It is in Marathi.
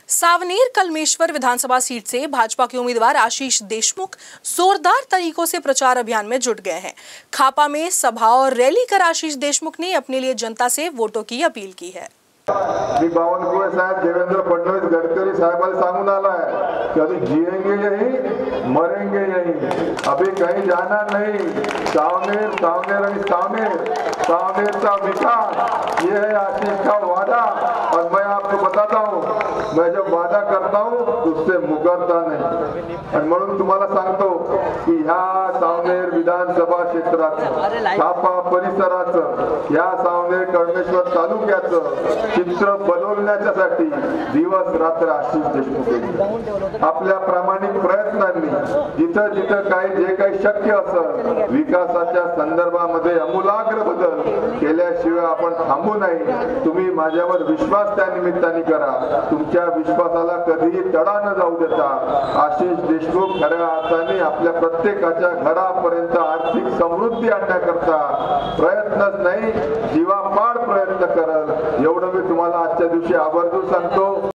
सावनेर कलमेश्वर विधानसभा सीट से भाजपा के उम्मीदवार आशीष देशमुख जोरदार तरीकों से प्रचार अभियान में जुट गए हैं। खापा में सभा और रैली कर आशीष देशमुख ने अपने लिए जनता से वोटों की अपील की है। बावनकुळे साहब देवेंद्र फडणवीस गडकरी साहबाला सांगून आला है कि अभी जिएंगे यही मरेंगे यही, अभी कहीं जाना नहीं। सावनेर सावनेर सावनेर का विकास ये है आशीष का वादा। और मैं आपको बताता हूँ, मैं जब वादा करता हूँ उससे मुकरता नहीं। आणि म्हणून तुम्हाला सांगतो की ह्या सावनेर विधानसभा क्षेत्राचं खापा परिसराचं या सावनेर कळमेश्वर तालुक्याचं चित्र बदलण्यासाठी दिवस रात्र आशीष देशमुख आपल्या प्रामाणिक प्रयत्नांनी जिथं जिथं काही जे काही शक्य असेल विकासाच्या संदर्भामध्ये आमूलाग्र बदल केल्याशिवाय आपण थांबू नाही। तुम्ही माझ्यावर विश्वास त्या निमित्ताने करा। तुमच्या विश्वासाला कधीही तडा न जाऊ देता आशीष देशमुख खऱ्या अर्थाने आपल्या प्रत्येकाच्या घरापर्यंत आर्थिक समृद्धी आणण्याकरता प्रयत्नच नाही जीवापाड प्रयत्न करल, एवढं मी तुम्हाला आजच्या दिवशी आवर्जून सांगतो।